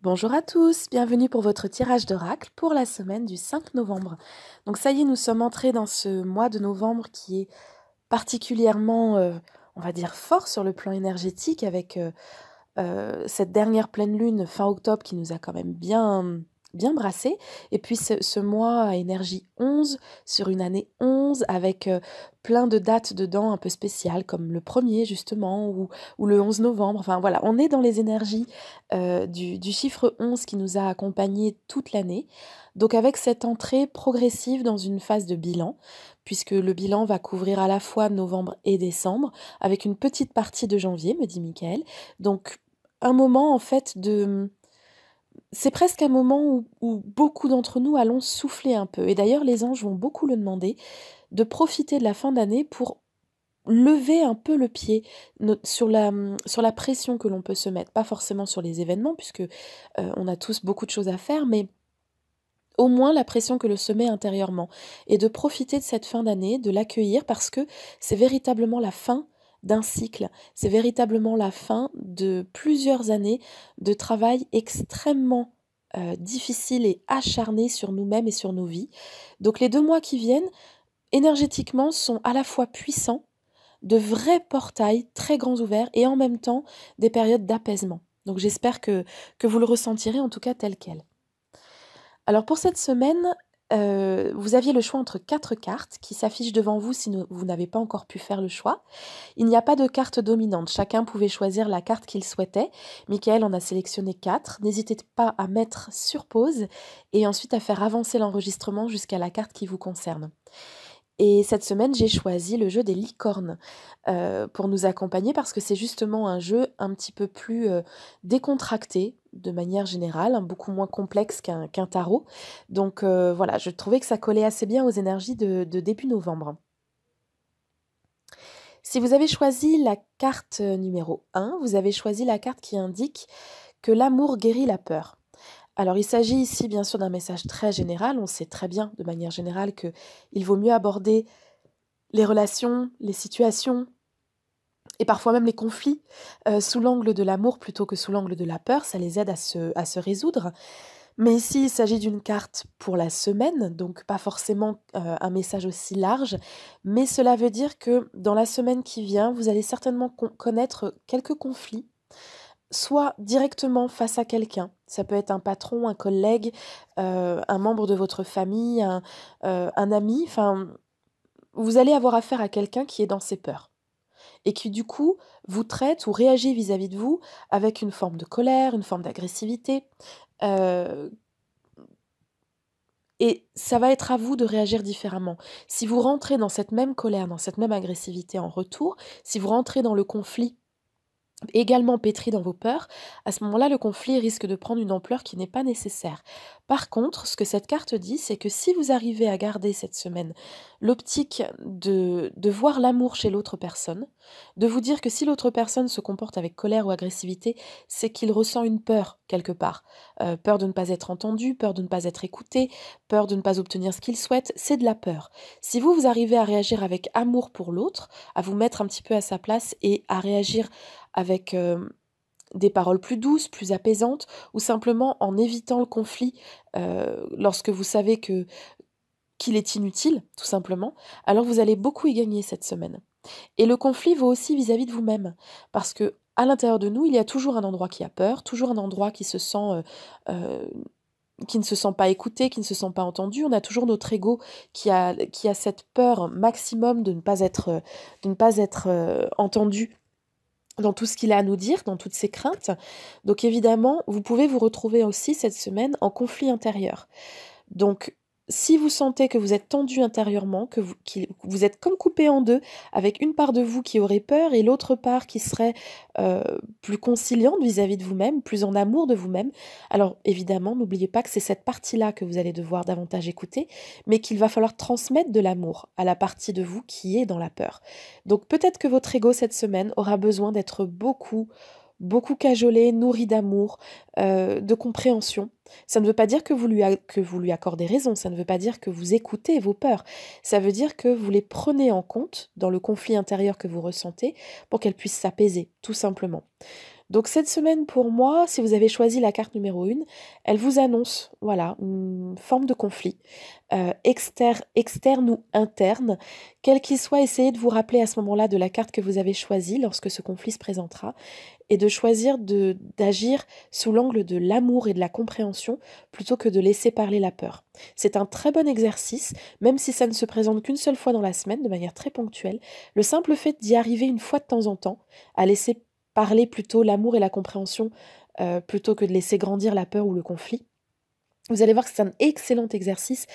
Bonjour à tous, bienvenue pour votre tirage d'oracle pour la semaine du 5 novembre. Donc ça y est, nous sommes entrés dans ce mois de novembre qui est particulièrement, on va dire, fort sur le plan énergétique avec cette dernière pleine lune fin octobre qui nous a quand même bien brassé. Et puis ce mois à énergie 11 sur une année 11 avec plein de dates dedans un peu spéciales comme le premier justement ou le 11 novembre. Enfin voilà, on est dans les énergies du chiffre 11 qui nous a accompagnés toute l'année. Donc avec cette entrée progressive dans une phase de bilan, puisque le bilan va couvrir à la fois novembre et décembre, avec une petite partie de janvier, me dit Michael. Donc un moment en fait de c'est presque un moment où beaucoup d'entre nous allons souffler un peu et d'ailleurs les anges vont beaucoup le demander, de profiter de la fin d'année pour lever un peu le pied sur la pression que l'on peut se mettre. Pas forcément sur les événements puisque, on a tous beaucoup de choses à faire, mais au moins la pression que l'on se met intérieurement et de profiter de cette fin d'année, de l'accueillir parce que c'est véritablement la fin d'un cycle. C'est véritablement la fin de plusieurs années de travail extrêmement, difficile et acharné sur nous-mêmes et sur nos vies. Donc les 2 mois qui viennent, énergétiquement, sont à la fois puissants, de vrais portails très grands ouverts et en même temps des périodes d'apaisement. Donc j'espère que vous le ressentirez en tout cas tel quel. Alors pour cette semaine, vous aviez le choix entre 4 cartes qui s'affichent devant vous si vous n'avez pas encore pu faire le choix. Il n'y a pas de carte dominante, chacun pouvait choisir la carte qu'il souhaitait. Michael en a sélectionné 4. N'hésitez pas à mettre sur pause et ensuite à faire avancer l'enregistrement jusqu'à la carte qui vous concerne. Et cette semaine, j'ai choisi le jeu des licornes, pour nous accompagner parce que c'est justement un jeu un petit peu plus, décontracté de manière générale, hein, beaucoup moins complexe qu'un tarot. Donc voilà, je trouvais que ça collait assez bien aux énergies de début novembre. Si vous avez choisi la carte, numéro 1, vous avez choisi la carte qui indique que l'amour guérit la peur. Alors il s'agit ici bien sûr d'un message très général, on sait très bien de manière générale qu'il vaut mieux aborder les relations, les situations et parfois même les conflits, sous l'angle de l'amour plutôt que sous l'angle de la peur, ça les aide à se résoudre. Mais ici, il s'agit d'une carte pour la semaine, donc pas forcément, un message aussi large, mais cela veut dire que dans la semaine qui vient, vous allez certainement connaître quelques conflits, soit directement face à quelqu'un, ça peut être un patron, un collègue, un membre de votre famille, un ami, enfin, vous allez avoir affaire à quelqu'un qui est dans ses peurs et qui du coup vous traite ou réagit vis-à-vis de vous avec une forme de colère, une forme d'agressivité, heu et ça va être à vous de réagir différemment. Si vous rentrez dans cette même colère, dans cette même agressivité en retour, si vous rentrez dans le conflit également pétri dans vos peurs, à ce moment-là, le conflit risque de prendre une ampleur qui n'est pas nécessaire. Par contre, ce que cette carte dit, c'est que si vous arrivez à garder cette semaine l'optique de voir l'amour chez l'autre personne, de vous dire que si l'autre personne se comporte avec colère ou agressivité, c'est qu'il ressent une peur quelque part. Peur de ne pas être entendu, peur de ne pas être écouté, peur de ne pas obtenir ce qu'il souhaite, c'est de la peur. Si vous arrivez à réagir avec amour pour l'autre, à vous mettre un petit peu à sa place et à réagir avec, des paroles plus douces, plus apaisantes ou simplement en évitant le conflit, lorsque vous savez qu'il est inutile, tout simplement, alors vous allez beaucoup y gagner cette semaine. Et le conflit vaut aussi vis-à-vis de vous-même parce que à l'intérieur de nous, il y a toujours un endroit qui a peur, toujours un endroit qui se sent, heu, qui ne se sent pas écouté, qui ne se sent pas entendu. On a toujours notre ego qui a cette peur maximum de ne pas être, entendu dans tout ce qu'il a à nous dire, dans toutes ses craintes. Donc évidemment, vous pouvez vous retrouver aussi cette semaine en conflit intérieur. Donc, si vous sentez que vous êtes tendu intérieurement, vous êtes comme coupé en deux, avec une part de vous qui aurait peur et l'autre part qui serait euh, plus conciliante vis-à-vis de vous-même, plus en amour de vous-même, alors évidemment, n'oubliez pas que c'est cette partie-là que vous allez devoir davantage écouter, mais qu'il va falloir transmettre de l'amour à la partie de vous qui est dans la peur. Donc peut-être que votre ego cette semaine aura besoin d'être beaucoup cajolé, nourri d'amour, de compréhension. Ça ne veut pas dire que vous lui accordez raison, ça ne veut pas dire que vous écoutez vos peurs. Ça veut dire que vous les prenez en compte dans le conflit intérieur que vous ressentez pour qu'elles puissent s'apaiser, tout simplement. Donc cette semaine pour moi, si vous avez choisi la carte numéro 1, elle vous annonce, voilà, une forme de conflit, externe ou interne. Quel qu'il soit, essayez de vous rappeler à ce moment-là de la carte que vous avez choisie lorsque ce conflit se présentera et de choisir d'agir sous l'angle de l'amour et de la compréhension plutôt que de laisser parler la peur. C'est un très bon exercice, même si ça ne se présente qu'une seule fois dans la semaine, de manière très ponctuelle. Le simple fait d'y arriver une fois de temps en temps, à laisser parler plutôt l'amour et la compréhension, plutôt que de laisser grandir la peur ou le conflit, vous allez voir que c'est un excellent exercice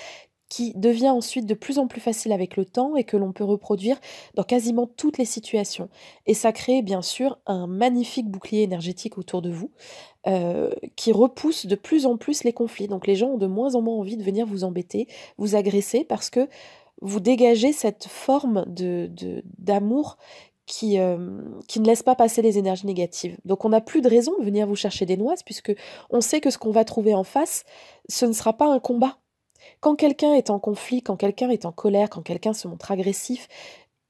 qui devient ensuite de plus en plus facile avec le temps et que l'on peut reproduire dans quasiment toutes les situations. Et ça crée bien sûr un magnifique bouclier énergétique autour de vous, qui repousse de plus en plus les conflits. Donc les gens ont de moins en moins envie de venir vous embêter, vous agresser, parce que vous dégagez cette forme d'amour qui ne laisse pas passer les énergies négatives. Donc on n'a plus de raison de venir vous chercher des noises, puisque on sait que ce qu'on va trouver en face, ce ne sera pas un combat. Quand quelqu'un est en conflit, quand quelqu'un est en colère, quand quelqu'un se montre agressif,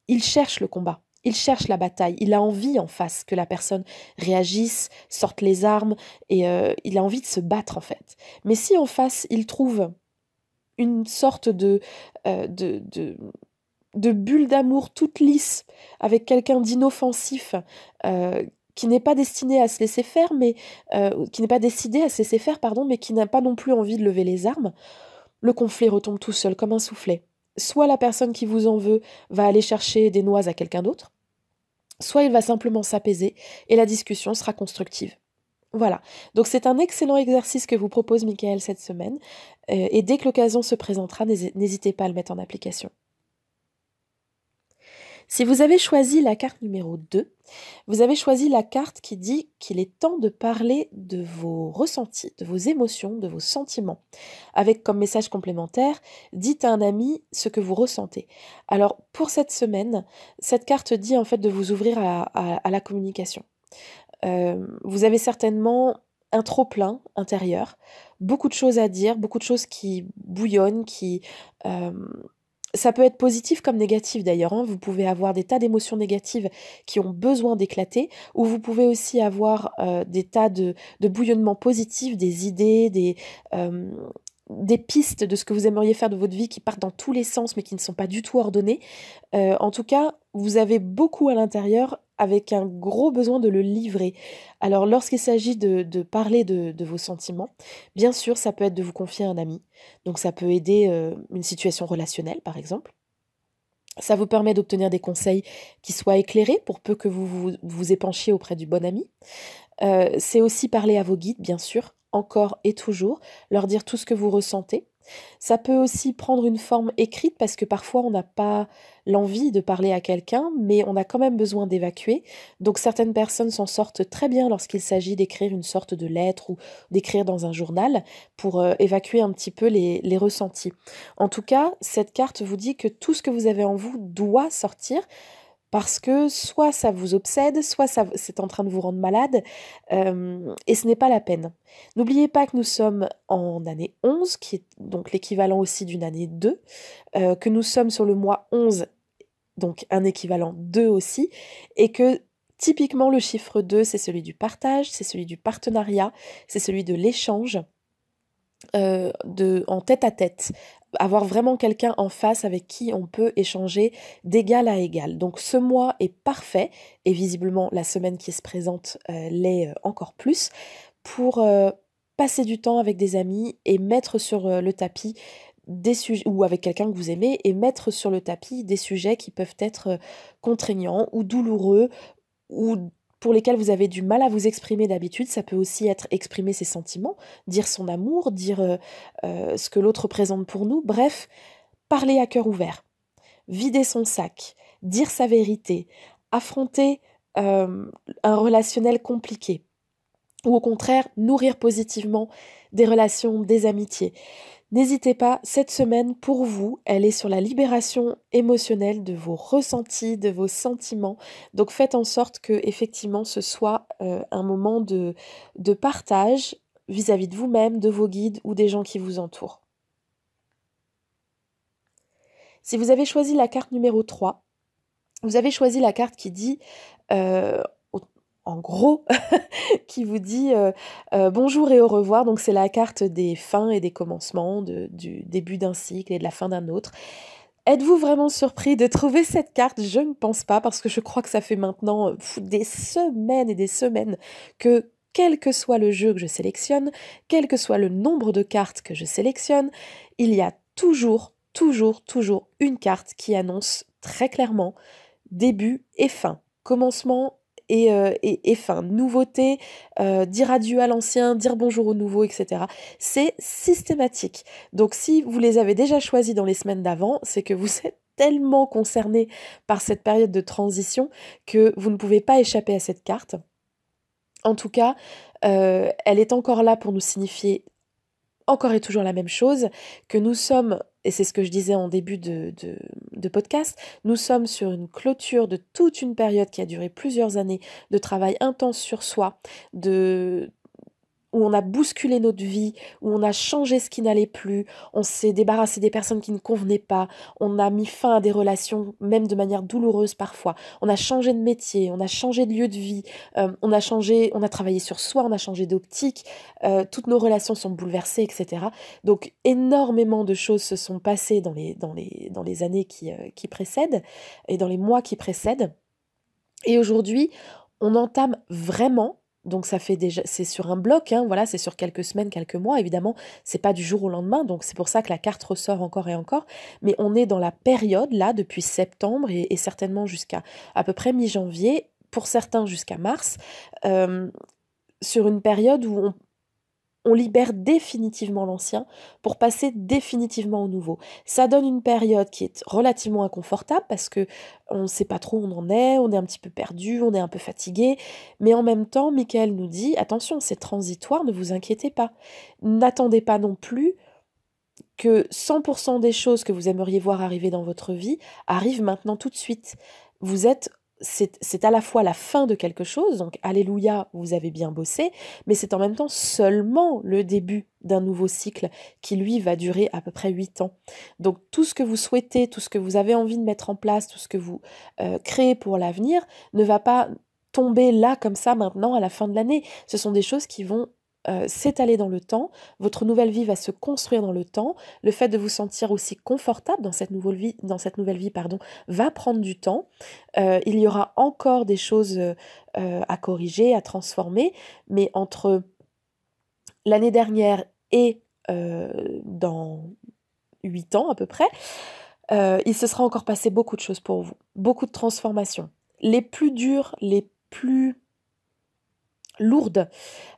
il cherche le combat, il cherche la bataille, il a envie en face que la personne réagisse, sorte les armes, et il a envie de se battre en fait. Mais si en face, il trouve une sorte euh, de, de, de bulle d'amour toute lisse, avec quelqu'un d'inoffensif, qui n'est pas destiné à se laisser faire, mais qui n'est pas décidé à se laisser faire, pardon, mais qui n'a pas non plus envie de lever les armes, le conflit retombe tout seul comme un soufflet. Soit la personne qui vous en veut va aller chercher des noises à quelqu'un d'autre, soit il va simplement s'apaiser et la discussion sera constructive. Voilà, donc c'est un excellent exercice que vous propose Michael cette semaine, et dès que l'occasion se présentera, n'hésitez pas à le mettre en application. Si vous avez choisi la carte numéro 2, vous avez choisi la carte qui dit qu'il est temps de parler de vos ressentis, de vos émotions, de vos sentiments. Avec comme message complémentaire, dites à un ami ce que vous ressentez. Alors pour cette semaine, cette carte dit en fait de vous ouvrir à la communication. Vous avez certainement un trop-plein intérieur, beaucoup de choses à dire, beaucoup de choses qui bouillonnent, euh, ça peut être positif comme négatif d'ailleurs, hein. Vous pouvez avoir des tas d'émotions négatives qui ont besoin d'éclater, ou vous pouvez aussi avoir des tas de bouillonnements positifs, des idées, euh, des pistes de ce que vous aimeriez faire de votre vie qui partent dans tous les sens mais qui ne sont pas du tout ordonnées. En tout cas, vous avez beaucoup à l'intérieur avec un gros besoin de le livrer. Alors lorsqu'il s'agit de parler de vos sentiments, bien sûr, ça peut être de vous confier à un ami. Donc ça peut aider une situation relationnelle, par exemple. Ça vous permet d'obtenir des conseils qui soient éclairés pour peu que vous épanchiez auprès du bon ami. C'est aussi parler à vos guides, bien sûr, encore et toujours, leur dire tout ce que vous ressentez. Ça peut aussi prendre une forme écrite parce que parfois on n'a pas l'envie de parler à quelqu'un, mais on a quand même besoin d'évacuer. Donc certaines personnes s'en sortent très bien lorsqu'il s'agit d'écrire une sorte de lettre ou d'écrire dans un journal pour évacuer un petit peu les ressentis. En tout cas, cette carte vous dit que tout ce que vous avez en vous doit sortir, parce que soit ça vous obsède, soit c'est en train de vous rendre malade, et ce n'est pas la peine. N'oubliez pas que nous sommes en année 11, qui est donc l'équivalent aussi d'une année 2, que nous sommes sur le mois 11, donc un équivalent 2 aussi, et que typiquement le chiffre 2, c'est celui du partage, c'est celui du partenariat, c'est celui de l'échange, en tête à tête, avoir vraiment quelqu'un en face avec qui on peut échanger d'égal à égal. Donc ce mois est parfait, et visiblement la semaine qui se présente l'est encore plus, pour passer du temps avec des amis et mettre sur le tapis des sujets, ou avec quelqu'un que vous aimez, et mettre sur le tapis des sujets qui peuvent être contraignants ou douloureux, ou pour lesquels vous avez du mal à vous exprimer d'habitude. Ça peut aussi être exprimer ses sentiments, dire son amour, dire ce que l'autre représente pour nous. Bref, parler à cœur ouvert, vider son sac, dire sa vérité, affronter un relationnel compliqué, ou au contraire, nourrir positivement des relations, des amitiés. N'hésitez pas, cette semaine, pour vous, elle est sur la libération émotionnelle de vos ressentis, de vos sentiments. Donc faites en sorte que effectivement ce soit un moment de partage vis-à-vis de vous-même, de vos guides ou des gens qui vous entourent. Si vous avez choisi la carte numéro 3, vous avez choisi la carte qui dit, en gros qui vous dit bonjour et au revoir. Donc c'est la carte des fins et des commencements, du début d'un cycle et de la fin d'un autre. Êtes-vous vraiment surpris de trouver cette carte? Je ne pense pas, parce que je crois que ça fait maintenant des semaines et des semaines que, quel que soit le jeu que je sélectionne, quel que soit le nombre de cartes que je sélectionne, il y a toujours une carte qui annonce très clairement début et fin, commencement et fin, nouveauté, dire adieu à l'ancien, dire bonjour au nouveau, etc. C'est systématique. Donc si vous les avez déjà choisis dans les semaines d'avant, c'est que vous êtes tellement concerné par cette période de transition que vous ne pouvez pas échapper à cette carte. En tout cas, elle est encore là pour nous signifier encore et toujours la même chose, que nous sommes, et c'est ce que je disais en début de podcast, nous sommes sur une clôture de toute une période qui a duré plusieurs années de travail intense sur soi, où on a bousculé notre vie, où on a changé ce qui n'allait plus, on s'est débarrassé des personnes qui ne convenaient pas, on a mis fin à des relations, même de manière douloureuse parfois, on a changé de métier, on a changé de lieu de vie, on a travaillé sur soi, on a changé d'optique, toutes nos relations sont bouleversées, etc. Donc énormément de choses se sont passées dans les années qui précèdent et dans les mois qui précèdent. Et aujourd'hui, on entame vraiment, donc ça fait déjà, c'est sur un bloc, hein, voilà, c'est sur quelques semaines, quelques mois, évidemment, c'est pas du jour au lendemain, donc c'est pour ça que la carte ressort encore et encore, mais on est dans la période, là, depuis septembre et certainement jusqu'à à peu près mi-janvier, pour certains jusqu'à mars, euh, sur une période où on libère définitivement l'ancien pour passer définitivement au nouveau. Ça donne une période qui est relativement inconfortable parce que on ne sait pas trop où on en est, on est un petit peu perdu, on est un peu fatigué, mais en même temps, Michael nous dit attention, c'est transitoire, ne vous inquiétez pas. N'attendez pas non plus que 100% des choses que vous aimeriez voir arriver dans votre vie arrivent maintenant tout de suite. Vous êtes c'est à la fois la fin de quelque chose, donc alléluia, vous avez bien bossé, mais c'est en même temps seulement le début d'un nouveau cycle qui, lui, va durer à peu près 8 ans. Donc tout ce que vous souhaitez, tout ce que vous avez envie de mettre en place, tout ce que vous créez pour l'avenir, ne va pas tomber là comme ça maintenant à la fin de l'année. Ce sont des choses qui vont s'étaler dans le temps, votre nouvelle vie va se construire dans le temps, le fait de vous sentir aussi confortable dans cette nouvelle vie, pardon, va prendre du temps. Il y aura encore des choses à corriger, à transformer, mais entre l'année dernière et dans 8 ans à peu près, il se sera encore passé beaucoup de choses pour vous, beaucoup de transformations. Les plus dures, les plus lourdes,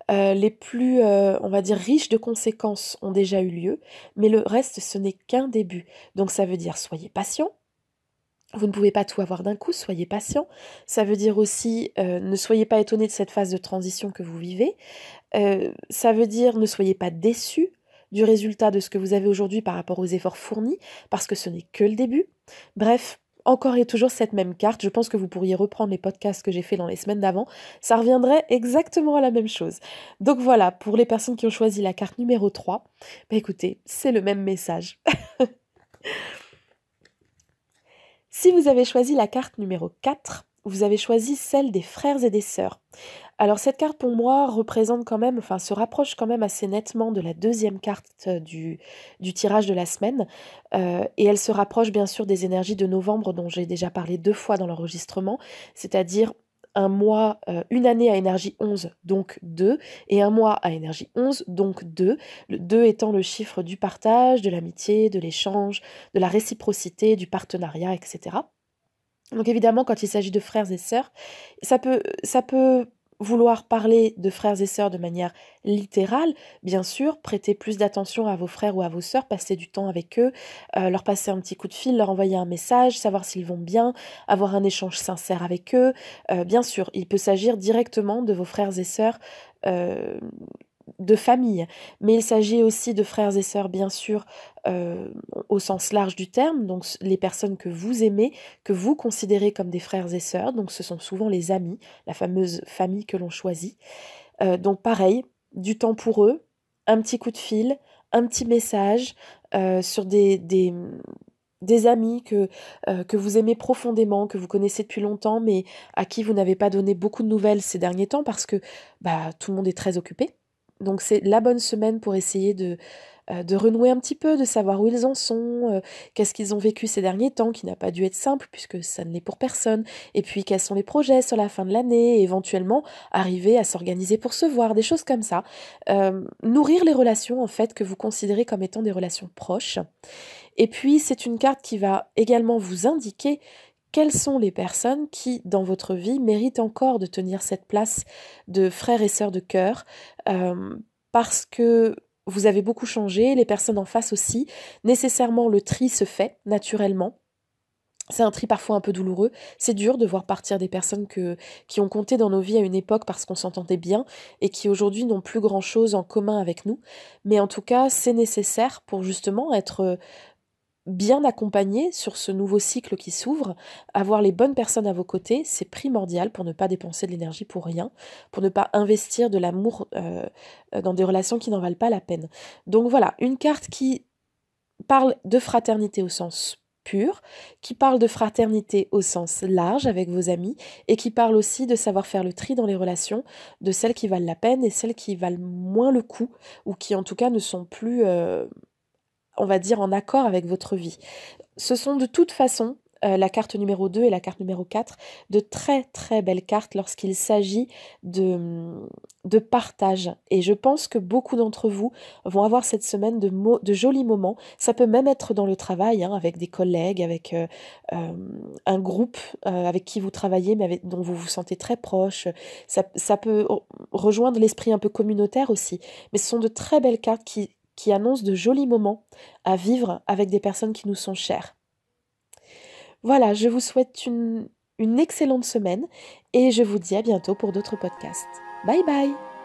les plus, on va dire, riches de conséquences ont déjà eu lieu, mais le reste, ce n'est qu'un début. Donc ça veut dire soyez patient. Vous ne pouvez pas tout avoir d'un coup, soyez patient. Ça veut dire aussi, ne soyez pas étonné de cette phase de transition que vous vivez. Ça veut dire ne soyez pas déçus du résultat de ce que vous avez aujourd'hui par rapport aux efforts fournis, parce que ce n'est que le début. Bref, encore et toujours cette même carte. Je pense que vous pourriez reprendre les podcasts que j'ai fait dans les semaines d'avant. Ça reviendrait exactement à la même chose. Donc voilà, pour les personnes qui ont choisi la carte numéro 3, bah écoutez, c'est le même message. Si vous avez choisi la carte numéro 4, vous avez choisi celle des frères et des sœurs. Alors cette carte pour moi représente quand même, enfin se rapproche quand même assez nettement de la deuxième carte du tirage de la semaine. Et elle se rapproche bien sûr des énergies de novembre dont j'ai déjà parlé 2 fois dans l'enregistrement, c'est-à-dire un mois, une année à énergie 11, donc 2, et un mois à énergie 11, donc 2, le 2 étant le chiffre du partage, de l'amitié, de l'échange, de la réciprocité, du partenariat, etc. Donc évidemment, quand il s'agit de frères et sœurs, ça peut vouloir parler de frères et sœurs de manière littérale, bien sûr, prêter plus d'attention à vos frères ou à vos sœurs, passer du temps avec eux, leur passer un petit coup de fil, leur envoyer un message, savoir s'ils vont bien, avoir un échange sincère avec eux. Bien sûr, il peut s'agir directement de vos frères et sœurs euh, de famille, mais il s'agit aussi de frères et sœurs, bien sûr, euh, au sens large du terme, donc les personnes que vous aimez, que vous considérez comme des frères et sœurs, donc ce sont souvent les amis, la fameuse famille que l'on choisit. Donc pareil, du temps pour eux, un petit coup de fil, un petit message sur des des amis que vous aimez profondément, que vous connaissez depuis longtemps, mais à qui vous n'avez pas donné beaucoup de nouvelles ces derniers temps parce que tout le monde est très occupé. Donc c'est la bonne semaine pour essayer de renouer un petit peu, de savoir où ils en sont, qu'est-ce qu'ils ont vécu ces derniers temps, qui n'a pas dû être simple puisque ça ne l'est pour personne, et puis quels sont les projets sur la fin de l'année, et éventuellement arriver à s'organiser pour se voir, des choses comme ça. Nourrir les relations en fait que vous considérez comme étant des relations proches. Et puis c'est une carte qui va également vous indiquer quelles sont les personnes qui, dans votre vie, méritent encore de tenir cette place de frères et sœurs de cœur, parce que vous avez beaucoup changé, les personnes en face aussi. Nécessairement, le tri se fait naturellement. C'est un tri parfois un peu douloureux. C'est dur de voir partir des personnes qui ont compté dans nos vies à une époque parce qu'on s'entendait bien et qui aujourd'hui n'ont plus grand-chose en commun avec nous. Mais en tout cas, c'est nécessaire pour justement être bien accompagné sur ce nouveau cycle qui s'ouvre. Avoir les bonnes personnes à vos côtés, c'est primordial pour ne pas dépenser de l'énergie pour rien, pour ne pas investir de l'amour dans des relations qui n'en valent pas la peine. Donc voilà, une carte qui parle de fraternité au sens pur, qui parle de fraternité au sens large avec vos amis, et qui parle aussi de savoir faire le tri dans les relations, de celles qui valent la peine et celles qui valent moins le coup, ou qui en tout cas ne sont plus on va dire, en accord avec votre vie. Ce sont de toute façon, la carte numéro 2 et la carte numéro 4, de très très belles cartes lorsqu'il s'agit de partage. Et je pense que beaucoup d'entre vous vont avoir cette semaine de jolis moments. Ça peut même être dans le travail, hein, avec des collègues, avec un groupe avec qui vous travaillez, mais dont vous vous sentez très proche. Ça peut rejoindre l'esprit un peu communautaire aussi. Mais ce sont de très belles cartes qui annoncent de jolis moments à vivre avec des personnes qui nous sont chères. Voilà, je vous souhaite une excellente semaine et je vous dis à bientôt pour d'autres podcasts. Bye bye!